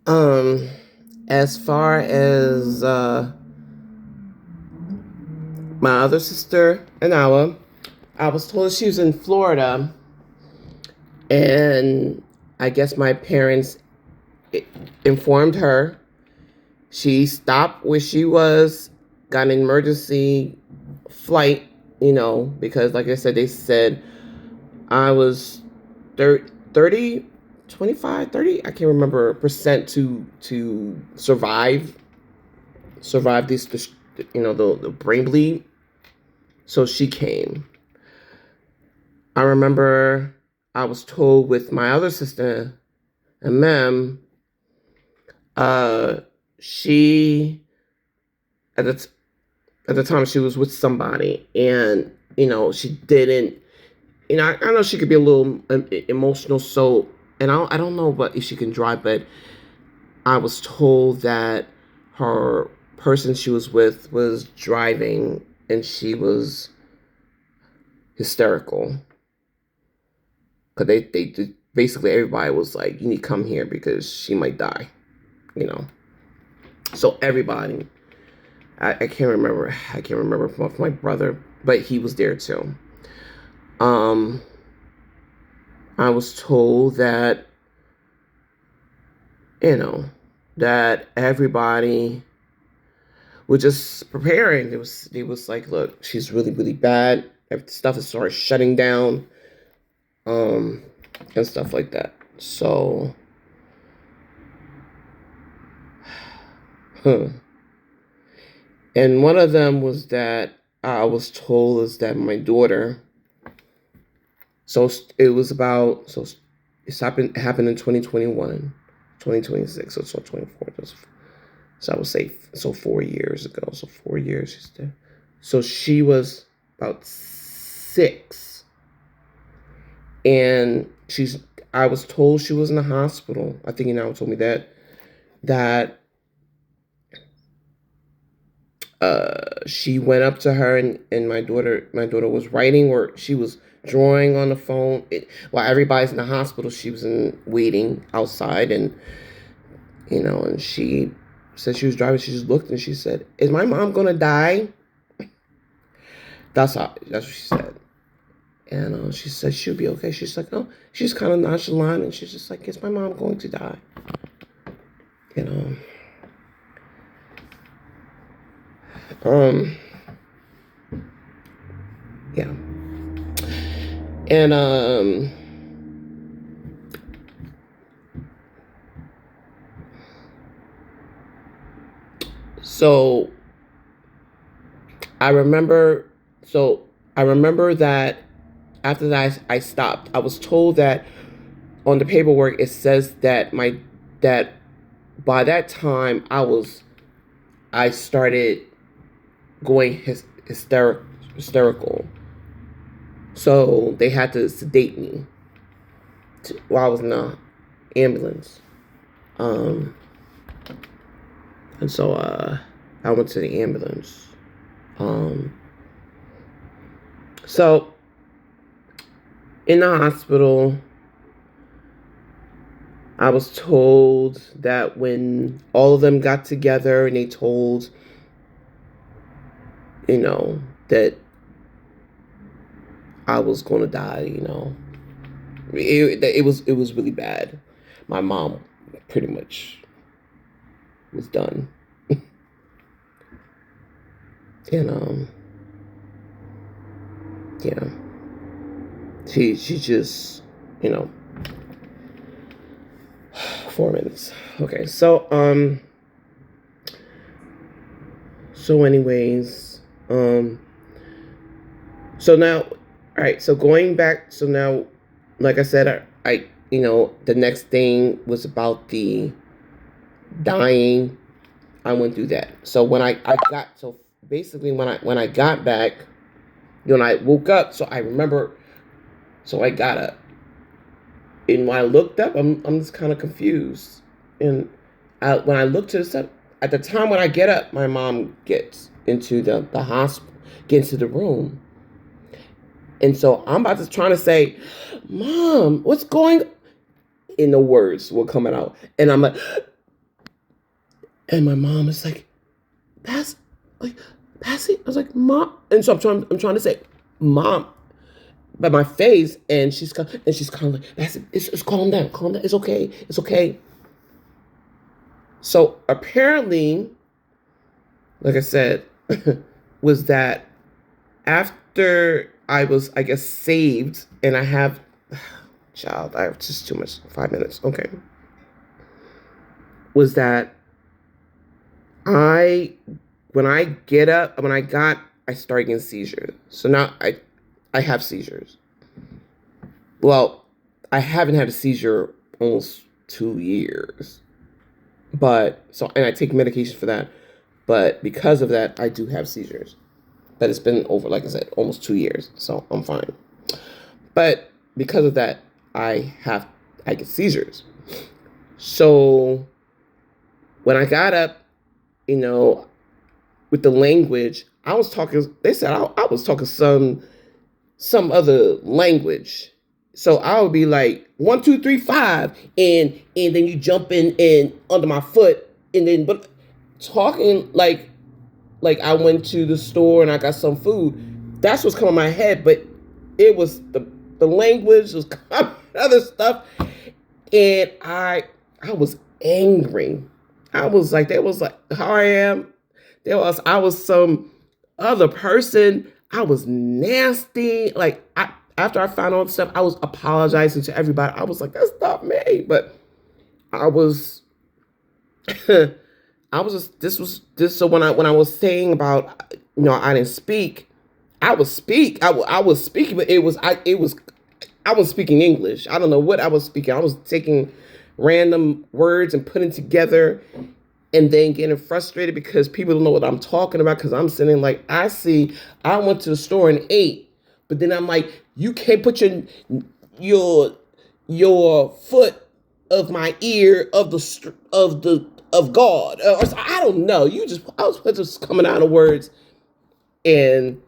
Um, as far as my other sister, Anawa, I was told she was in Florida, and I guess my parents informed her. She stopped where she was, got an emergency flight, because, like I said, they said I was 30, 25, 30, I can't remember percent to survive this, the brain bleed. So she came. I remember I was told with my other sister, and mem, uh, she at the at the time she was with somebody, and she didn't. I know she could be a little emotional, so and I don't know, but if she can drive, but I was told that her person she was with was driving, and she was hysterical because basically everybody was like, "You need to come here because she might die," you know. So everybody, I can't remember. I can't remember from my brother, but he was there too. Um, I was told that you know that everybody was just preparing. It was like, look, she's really really bad. Stuff is sort of shutting down, um, and stuff like that. So, huh. And one of them was that I was told is that my daughter. So it was about it's happened in 2021, 2026, so 24. So I would say, so 4 years ago. So 4 years she's there. So she was about 6, and I was told she was in the hospital. I think you now told me that she went up to her, and my daughter was writing, or she was drawing on the phone. While everybody's in the hospital, she was waiting outside, and she said she was driving. She just looked and she said, "Is my mom gonna die?" That's what she said. And she said she'll be okay. She's like, oh, she's kind of nonchalant, and she's just like, "Is my mom going to die?" You know. Um. Yeah. And so I remember. So I remember that after that I stopped. I was told that on the paperwork it says that by that time I started going hysterical. So they had to sedate me while I was in the ambulance. Um, and so I went to the ambulance. Um, so in the hospital, I was told that when all of them got together and they told, that I was going to die, it was really bad. My mom pretty much was done. And yeah, she just, you know 4 minutes. Okay, so anyways, so now, all right, so going back, so now, like I said, the next thing was about the dying. I went through that. So I got, so basically when I got back, when I woke up, so I remember, so I got up, and when I looked up, I'm just kind of confused. And when I looked to the side, at the time when I get up, my mom gets into the hospital, gets into the room. And so I'm about to trying to say, "Mom, what's going?" And the words were coming out, and I'm like, And my mom is like, Pass, like, Passy. I was like, Mom. And so I'm trying to say, Mom, by my face, and she's kind of like, it's calm down, it's okay, it's okay. So apparently, like I said, was that after I was, I guess, saved, and I have, child, I have just too much, 5 minutes, okay, was that when I get up, I start getting seizures. So now I have seizures. Well, I haven't had a seizure almost 2 years. And I take medication for that. But because of that, I do have seizures. But it's been over, like I said, almost 2 years. So I'm fine. But because of that, I get seizures. So when I got up, with the language, they said I was talking some other language. So I would be like 1, 2, 3, 5, and then you jump in and under my foot, and then but talking like I went to the store and I got some food. That's what's coming in my head, but it was the language was coming, other stuff, and I was angry. I was like, that was like how I am. I was some other person. I was nasty. Like after I found all the stuff, I was apologizing to everybody. I was like, that's not me. But I was, I was just, this was this. So when I was saying about, I didn't speak, I was speaking, but I was speaking English. I don't know what I was speaking. I was taking random words and putting together, and then getting frustrated because people don't know what I'm talking about, because I'm sitting like, I went to the store and ate, but then I'm like, you can't put your foot of my ear of God. Or I don't know. I was just coming out of words, and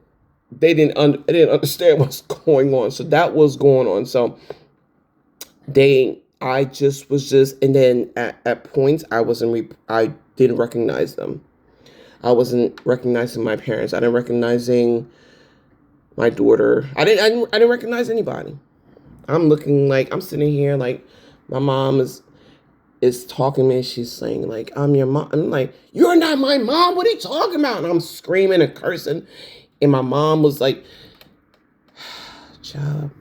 they didn't understand what's going on. So that was going on. So I just was and then at points I didn't recognize them. I wasn't recognizing my parents. I didn't recognizing my daughter. I didn't recognize anybody. I'm sitting here like my mom is talking to me, and she's saying like, I'm your mom. I'm like, you're not my mom. What are you talking about? And I'm screaming and cursing. And my mom was like, child,